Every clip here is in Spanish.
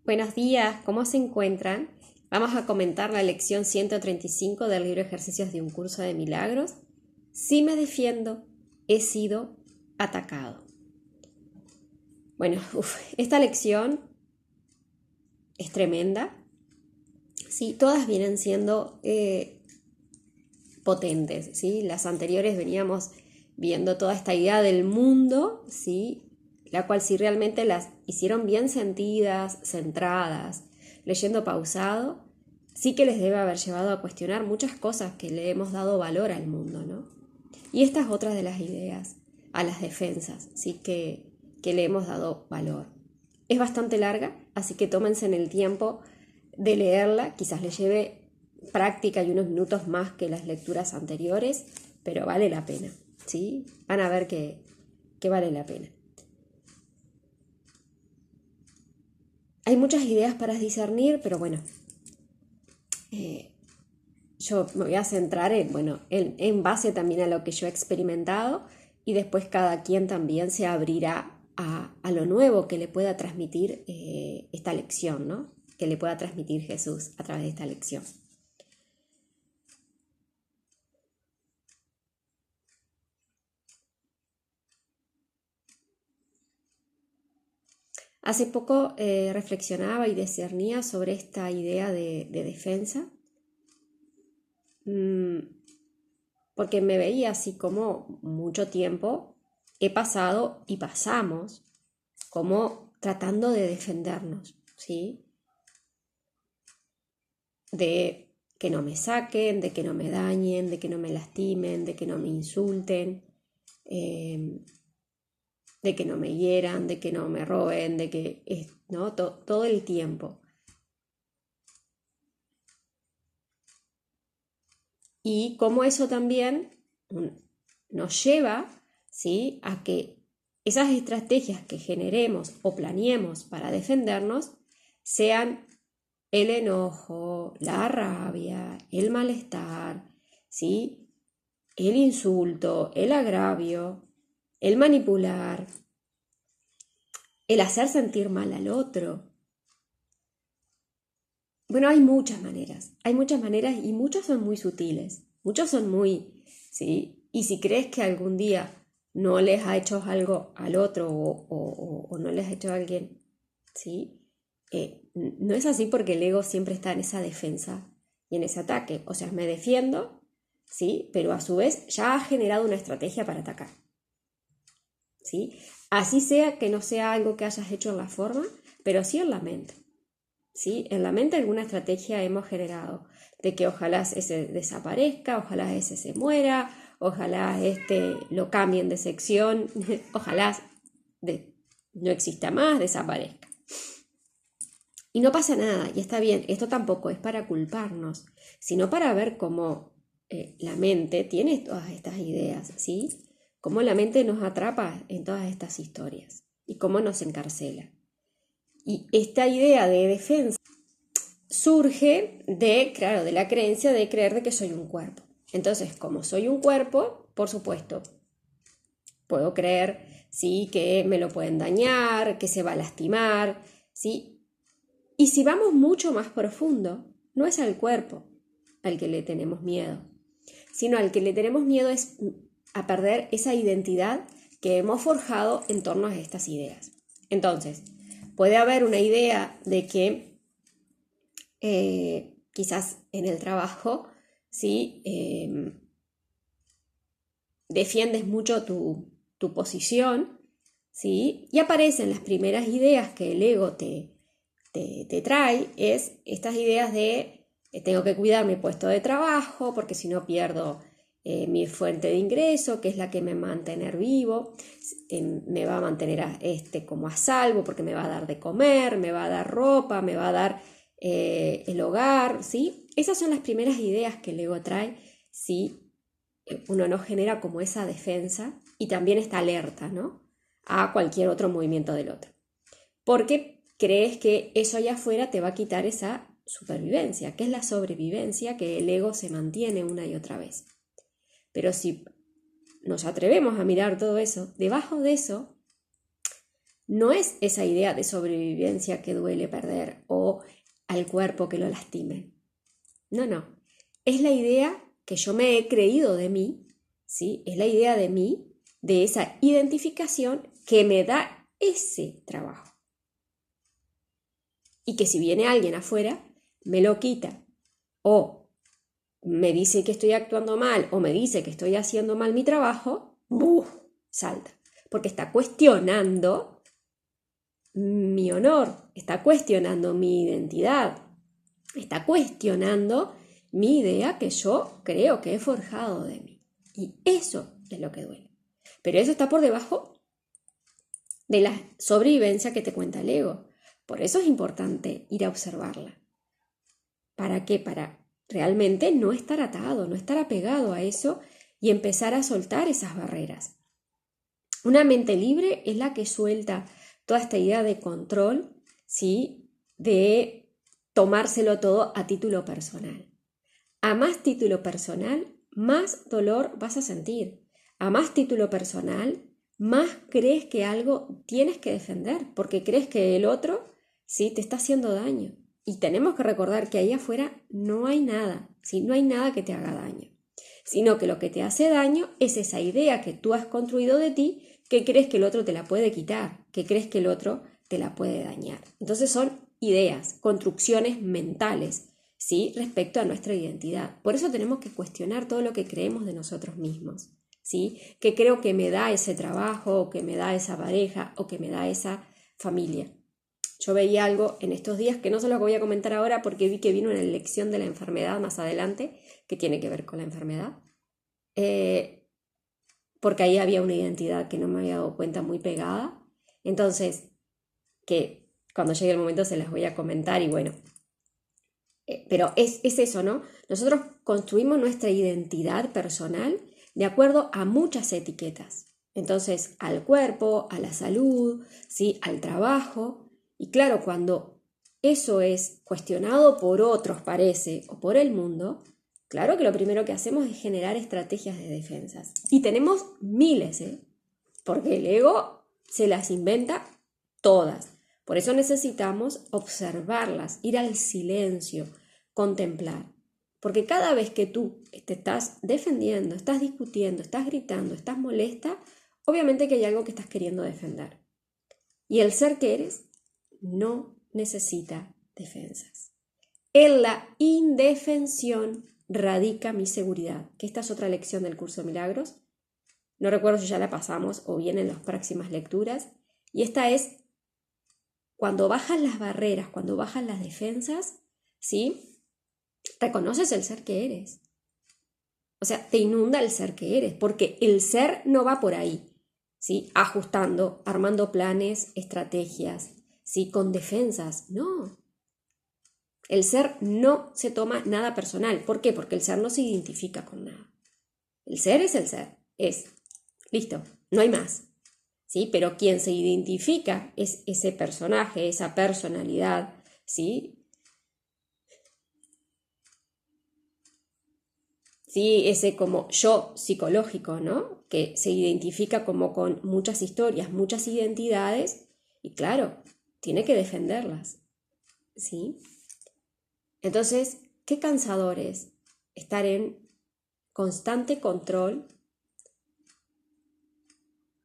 Buenos días, ¿cómo se encuentran? Vamos a comentar la lección 135 del libro Ejercicios de un curso de milagros. Si me defiendo, he sido atacado. Bueno, esta lección es tremenda. Sí, todas vienen siendo potentes, ¿sí? Las anteriores veníamos viendo toda esta idea del mundo, ¿sí? La cual si realmente las hicieron bien sentidas, centradas, leyendo pausado, sí que les debe haber llevado a cuestionar muchas cosas que le hemos dado valor al mundo, ¿no? Y esta es otra de las ideas, a las defensas, sí que le hemos dado valor. Es bastante larga, así que tómense en el tiempo de leerla, quizás les lleve práctica y unos minutos más que las lecturas anteriores, pero vale la pena, ¿sí? Van a ver que vale la pena. Hay muchas ideas para discernir, pero bueno, yo me voy a centrar en base también a lo que yo he experimentado y después cada quien también se abrirá a lo nuevo que le pueda transmitir esta lección, ¿no? Que le pueda transmitir Jesús a través de esta lección. Hace poco reflexionaba y discernía sobre esta idea de defensa, porque me veía así como mucho tiempo he pasado y pasamos como tratando de defendernos, ¿sí? De que no me saquen, de que no me dañen, de que no me lastimen, de que no me insulten, de que no me hieran, de que no me roben, de que, ¿no? Todo el tiempo. Y cómo eso también nos lleva, ¿sí?, a que esas estrategias que generemos o planeemos para defendernos sean el enojo, la rabia, el malestar, ¿sí?, el insulto, el agravio, el manipular, el hacer sentir mal al otro. Bueno, hay muchas maneras y muchas son muy sutiles, muchos son muy, ¿sí? Y si crees que algún día no les ha hecho algo al otro o no les ha hecho a alguien, ¿sí? No es así porque el ego siempre está en esa defensa y en ese ataque. O sea, me defiendo, ¿sí? Pero a su vez ya ha generado una estrategia para atacar, ¿sí? Así sea que no sea algo que hayas hecho en la forma, pero sí en la mente. ¿Sí? En la mente alguna estrategia hemos generado de que ojalá ese desaparezca, ojalá ese se muera, ojalá este lo cambien de sección, ojalá no exista más, desaparezca. Y no pasa nada, y está bien, esto tampoco es para culparnos, sino para ver cómo la mente tiene todas estas ideas, ¿sí? Cómo la mente nos atrapa en todas estas historias y cómo nos encarcela. Y esta idea de defensa surge de la creencia de creer de que soy un cuerpo. Entonces, como soy un cuerpo, por supuesto, puedo creer, sí, que me lo pueden dañar, que se va a lastimar, sí. Y si vamos mucho más profundo, no es al cuerpo al que le tenemos miedo, sino al que le tenemos miedo es a perder esa identidad que hemos forjado en torno a estas ideas. Entonces, puede haber una idea de que quizás en el trabajo, ¿sí? Defiendes mucho tu posición, ¿sí? Y aparecen las primeras ideas que el ego te trae, es estas ideas de tengo que cuidar mi puesto de trabajo porque si no pierdo mi fuente de ingreso, que es la que me va a mantener vivo, me va a mantener como a salvo porque me va a dar de comer, me va a dar ropa, me va a dar el hogar, ¿sí? Esas son las primeras ideas que el ego trae si uno no genera como esa defensa y también está alerta, ¿no?, a cualquier otro movimiento del otro. Porque crees que eso allá afuera te va a quitar esa supervivencia, que es la sobrevivencia que el ego se mantiene una y otra vez. Pero si nos atrevemos a mirar todo eso, debajo de eso no es esa idea de sobrevivencia que duele perder o al cuerpo que lo lastime. No, no. Es la idea que yo me he creído de mí, ¿sí? Es la idea de mí, de esa identificación que me da ese trabajo. Y que si viene alguien afuera, me lo quita. O me dice que estoy actuando mal o me dice que estoy haciendo mal mi trabajo, ¡buf! Salta. Porque está cuestionando mi honor, está cuestionando mi identidad, está cuestionando mi idea que yo creo que he forjado de mí. Y eso es lo que duele. Pero eso está por debajo de la sobrevivencia que te cuenta el ego. Por eso es importante ir a observarla. ¿Para qué? Para realmente no estar atado, no estar apegado a eso y empezar a soltar esas barreras. Una mente libre es la que suelta toda esta idea de control, ¿sí? De tomárselo todo a título personal. A más título personal, más dolor vas a sentir. A más título personal, más crees que algo tienes que defender, porque crees que el otro, ¿sí? Te está haciendo daño. Y tenemos que recordar que ahí afuera no hay nada, ¿sí? No hay nada que te haga daño, sino que lo que te hace daño es esa idea que tú has construido de ti, que crees que el otro te la puede quitar, que crees que el otro te la puede dañar. Entonces son ideas, construcciones mentales, ¿sí? Respecto a nuestra identidad. Por eso tenemos que cuestionar todo lo que creemos de nosotros mismos, ¿sí? Que creo que me da ese trabajo, o que me da esa pareja, o que me da esa familia. Yo veía algo en estos días que no se los voy a comentar ahora porque vi que vino una lección de la enfermedad más adelante, que tiene que ver con la enfermedad, porque ahí había una identidad que no me había dado cuenta muy pegada. Entonces, que cuando llegue el momento se las voy a comentar y bueno, pero es eso, ¿no? Nosotros construimos nuestra identidad personal de acuerdo a muchas etiquetas. Entonces, al cuerpo, a la salud, ¿sí? Al trabajo. Y claro, cuando eso es cuestionado por otros, parece, o por el mundo, claro que lo primero que hacemos es generar estrategias de defensas. Y tenemos miles, porque el ego se las inventa todas. Por eso necesitamos observarlas, ir al silencio, contemplar. Porque cada vez que tú te estás defendiendo, estás discutiendo, estás gritando, estás molesta, obviamente que hay algo que estás queriendo defender. Y el ser que eres no necesita defensas. En la indefensión radica mi seguridad, que esta es otra lección del curso de milagros. No recuerdo si ya la pasamos o bien en las próximas lecturas. Y esta es cuando bajan las barreras, cuando bajan las defensas, ¿sí? Reconoces el ser que eres. O sea, te inunda el ser que eres, porque el ser no va por ahí, ¿sí? Ajustando, armando planes, estrategias, ¿sí? Con defensas. No. El ser no se toma nada personal. ¿Por qué? Porque el ser no se identifica con nada. El ser es el ser. Es. Listo. No hay más. ¿Sí? Pero quien se identifica es ese personaje, esa personalidad, ¿sí? Sí, ese como yo psicológico, ¿no? Que se identifica como con muchas historias, muchas identidades, y claro, tiene que defenderlas, ¿sí? Entonces, qué cansador es estar en constante control,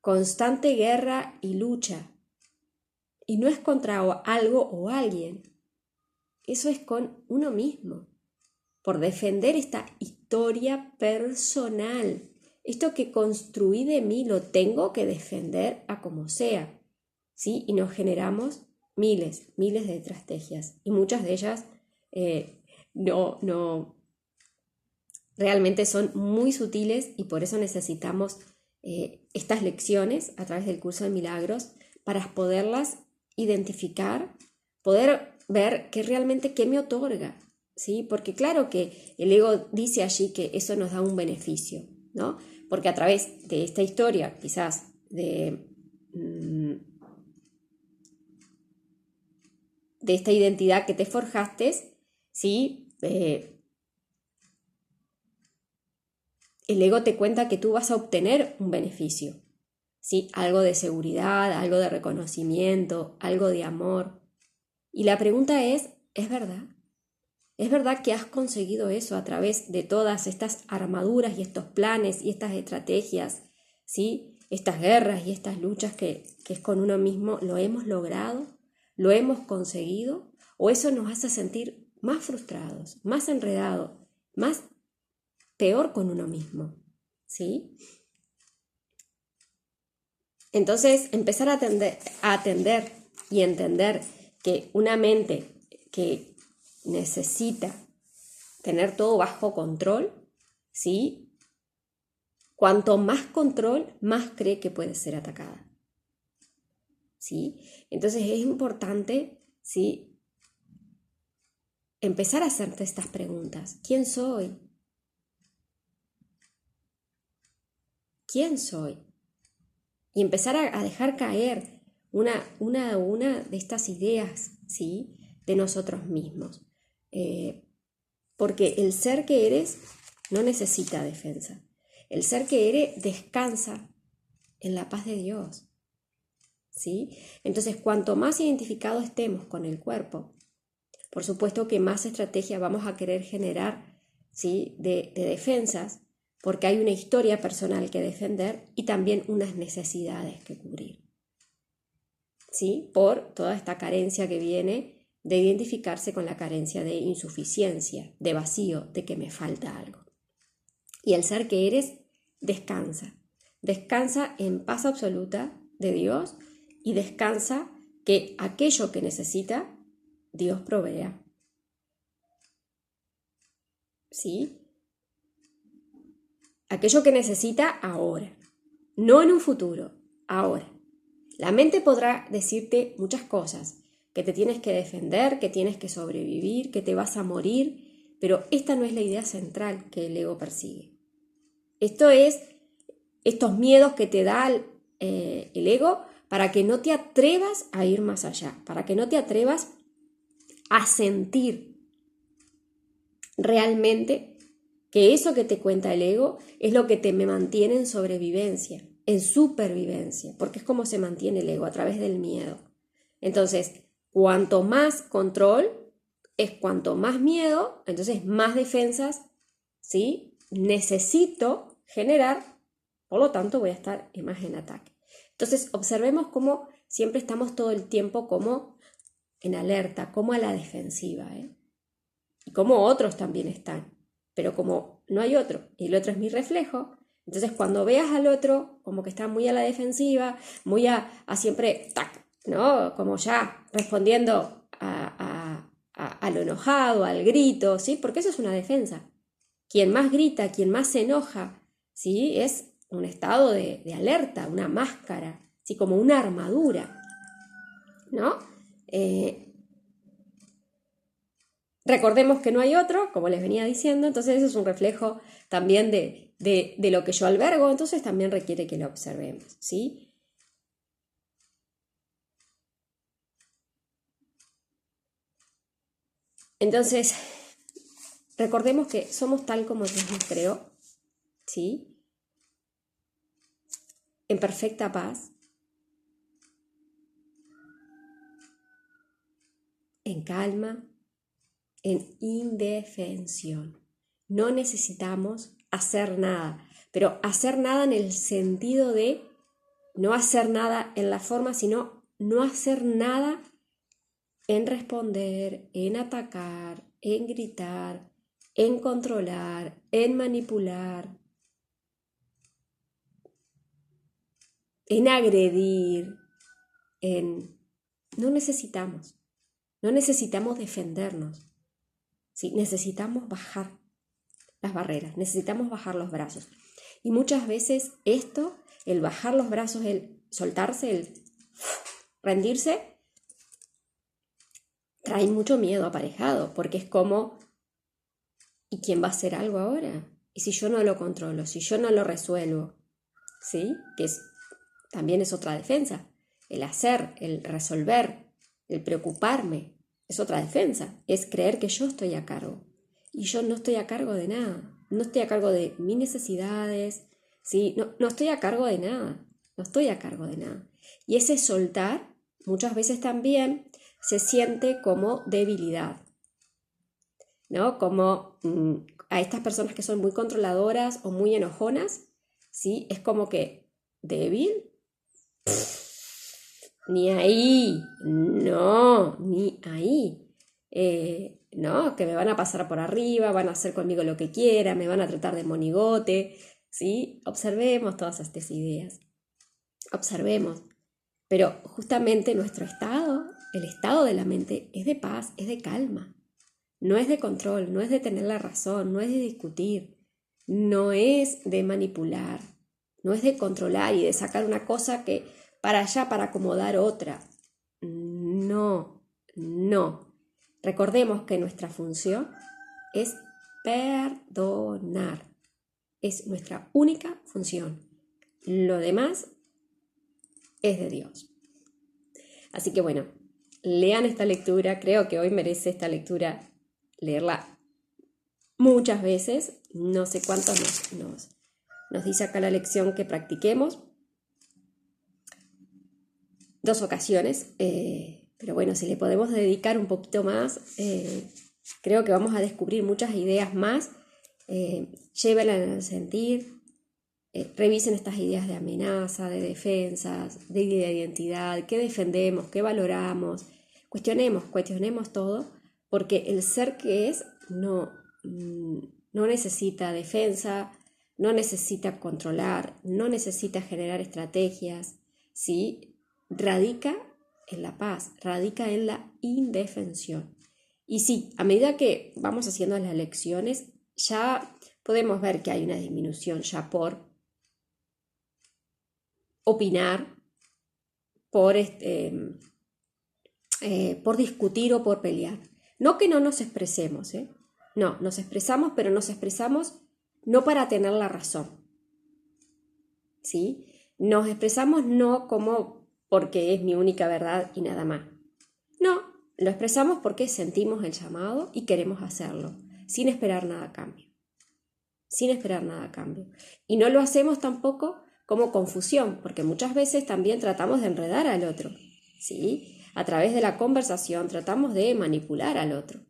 constante guerra y lucha. Y no es contra algo o alguien, eso es con uno mismo, por defender esta historia personal. Esto que construí de mí lo tengo que defender a como sea, ¿sí? Y nos generamos miles de estrategias y muchas de ellas no realmente son muy sutiles y por eso necesitamos estas lecciones a través del curso de milagros para poderlas identificar, poder ver qué me otorga, ¿sí? Porque claro que el ego dice allí que eso nos da un beneficio, ¿no? Porque a través de esta historia, quizás de esta identidad que te forjaste, ¿sí? El ego te cuenta que tú vas a obtener un beneficio, ¿sí? Algo de seguridad, algo de reconocimiento, algo de amor. Y la pregunta ¿es verdad? ¿Es verdad que has conseguido eso a través de todas estas armaduras y estos planes y estas estrategias, ¿sí? Estas guerras y estas luchas que es con uno mismo, ¿lo hemos logrado? ¿Lo hemos conseguido? ¿O eso nos hace sentir más frustrados, más enredados, más peor con uno mismo? ¿Sí? Entonces, empezar a atender y entender que una mente que necesita tener todo bajo control, ¿sí? Cuanto más control, más cree que puede ser atacada, ¿sí? Entonces es importante, ¿sí? Empezar a hacerte estas preguntas. ¿Quién soy? ¿Quién soy? Y empezar a dejar caer una de estas ideas, ¿sí? De nosotros mismos. Porque el ser que eres no necesita defensa. El ser que eres descansa en la paz de Dios, ¿sí? Entonces, cuanto más identificados estemos con el cuerpo, por supuesto que más estrategias vamos a querer generar, ¿sí? de defensas, porque hay una historia personal que defender y también unas necesidades que cubrir, ¿sí? Por toda esta carencia que viene de identificarse con la carencia de insuficiencia, de vacío, de que me falta algo. Y el ser que eres descansa en paz absoluta de Dios y descansa que aquello que necesita, Dios provea. ¿Sí? Aquello que necesita ahora, no en un futuro, ahora. La mente podrá decirte muchas cosas, que te tienes que defender, que tienes que sobrevivir, que te vas a morir, pero esta no es la idea central que el ego persigue. Esto es estos miedos que te da el ego para que no te atrevas a ir más allá, para que no te atrevas a sentir realmente que eso que te cuenta el ego es lo que te me mantiene en sobrevivencia, en supervivencia, porque es como se mantiene el ego, a través del miedo. Entonces, cuanto más control es cuanto más miedo, entonces más defensas, ¿sí? Necesito generar, por lo tanto voy a estar más en ataque. Entonces, observemos cómo siempre estamos todo el tiempo como en alerta, como a la defensiva, y como otros también están. Pero como no hay otro y el otro es mi reflejo, entonces cuando veas al otro como que está muy a la defensiva, muy a siempre, tac, ¿no? Como ya respondiendo a lo enojado, al grito, ¿sí? Porque eso es una defensa. Quien más grita, quien más se enoja, ¿sí? Es un estado de alerta, una máscara, ¿sí? Como una armadura, ¿no? Recordemos que no hay otro, como les venía diciendo, entonces eso es un reflejo también de lo que yo albergo, entonces también requiere que lo observemos, ¿sí? Entonces, recordemos que somos tal como Dios nos creó, ¿sí? En perfecta paz, en calma, en indefensión. No necesitamos hacer nada, pero hacer nada en el sentido de no hacer nada en la forma, sino no hacer nada en responder, en atacar, en gritar, en controlar, en manipular, en agredir, No necesitamos defendernos, ¿sí? Necesitamos bajar las barreras, necesitamos bajar los brazos. Y muchas veces el bajar los brazos, el soltarse, el rendirse, trae mucho miedo aparejado, porque es como, ¿y quién va a hacer algo ahora? ¿Y si yo no lo controlo, si yo no lo resuelvo? ¿Sí? Que también es otra defensa. El hacer, el resolver, el preocuparme, es otra defensa. Es creer que yo estoy a cargo. Y yo no estoy a cargo de nada. No estoy a cargo de mis necesidades, ¿sí? No estoy a cargo de nada. no estoy a cargo de nada. Y ese soltar muchas veces también se siente como debilidad, ¿no? Como a estas personas que son muy controladoras o muy enojonas, ¿sí? Es como que débil, ni ahí, no, ni ahí. ¿No? Que me van a pasar por arriba, van a hacer conmigo lo que quieran, me van a tratar de monigote, ¿sí? Observemos todas estas ideas, observemos. Pero justamente nuestro estado, el estado de la mente, es de paz, es de calma. No es de control, no es de tener la razón, no es de discutir, no es de manipular, no es de controlar y de sacar una cosa que para allá para acomodar otra. No, no. Recordemos que nuestra función es perdonar. Es nuestra única función. Lo demás es de Dios. Así que bueno, lean esta lectura. Creo que hoy merece esta lectura leerla muchas veces. No sé cuántos nos dice acá la lección que practiquemos. 2 ocasiones. Pero bueno, si le podemos dedicar un poquito más, creo que vamos a descubrir muchas ideas más. Llévenla en el sentir. Revisen estas ideas de amenaza, de defensas, de identidad, qué defendemos, qué valoramos. Cuestionemos todo, porque el ser que es no necesita defensa, no necesita controlar, no necesita generar estrategias, ¿sí? Radica en la paz, radica en la indefensión. Y sí, a medida que vamos haciendo las lecciones, ya podemos ver que hay una disminución ya por opinar, por discutir o por pelear. No que no nos expresemos, no, nos expresamos, pero nos expresamos no para tener la razón, ¿sí? Nos expresamos no como porque es mi única verdad y nada más. No, lo expresamos porque sentimos el llamado y queremos hacerlo, sin esperar nada a cambio. Sin esperar nada a cambio. Y no lo hacemos tampoco como confusión, porque muchas veces también tratamos de enredar al otro, ¿sí? A través de la conversación tratamos de manipular al otro,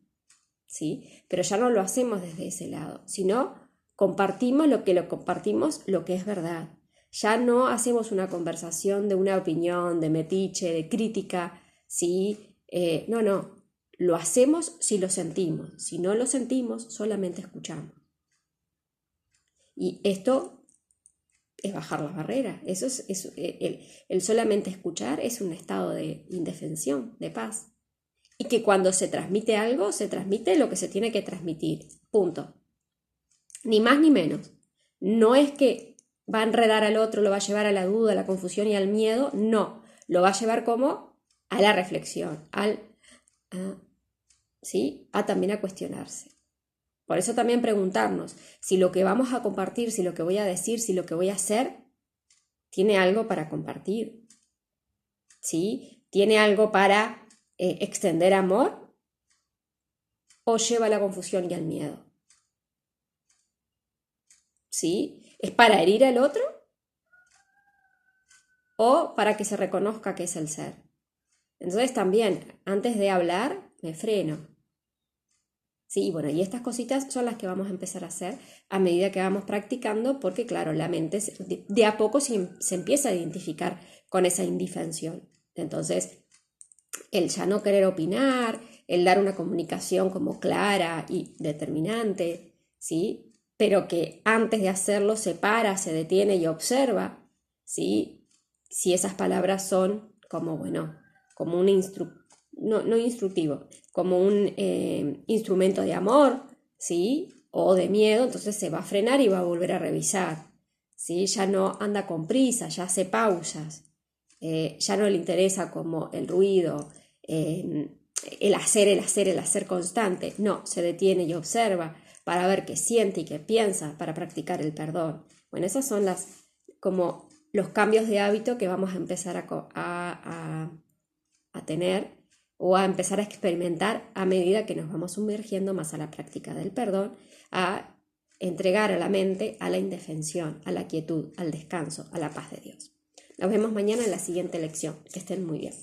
¿sí? Pero ya no lo hacemos desde ese lado, sino compartimos lo que es verdad. Ya no hacemos una conversación de una opinión, de metiche, de crítica, ¿sí? No, lo hacemos si lo sentimos. Si no lo sentimos, solamente escuchamos. Y esto es bajar las barreras. Eso es el solamente escuchar es un estado de indefensión, de paz. Y que cuando se transmite algo, se transmite lo que se tiene que transmitir. Punto. Ni más ni menos. No es que va a enredar al otro, lo va a llevar a la duda, a la confusión y al miedo. No. Lo va a llevar como a la reflexión, ¿sí? También a cuestionarse. Por eso también preguntarnos si lo que vamos a compartir, si lo que voy a decir, si lo que voy a hacer, tiene algo para compartir, ¿sí? ¿Tiene algo para extender amor o lleva a la confusión y al miedo? ¿Sí? ¿Es para herir al otro o para que se reconozca que es el ser? Entonces también, antes de hablar, me freno. Sí, bueno, y estas cositas son las que vamos a empezar a hacer a medida que vamos practicando, porque claro, la mente de a poco se empieza a identificar con esa indefensión. Entonces, el ya no querer opinar, el dar una comunicación como clara y determinante, ¿sí? Pero que antes de hacerlo se para, se detiene y observa, ¿sí? Si esas palabras son como, bueno, como un no instructivo, como un instrumento de amor, ¿sí? O de miedo, entonces se va a frenar y va a volver a revisar, ¿sí? Ya no anda con prisa, ya hace pausas, ya no le interesa como el ruido, el hacer constante, no, se detiene y observa para ver qué siente y qué piensa, para practicar el perdón. Bueno, esas son como los cambios de hábito que vamos a empezar a tener o a empezar a experimentar a medida que nos vamos sumergiendo más a la práctica del perdón, a entregar a la mente a la indefensión, a la quietud, al descanso, a la paz de Dios. Nos vemos mañana en la siguiente lección. Que estén muy bien.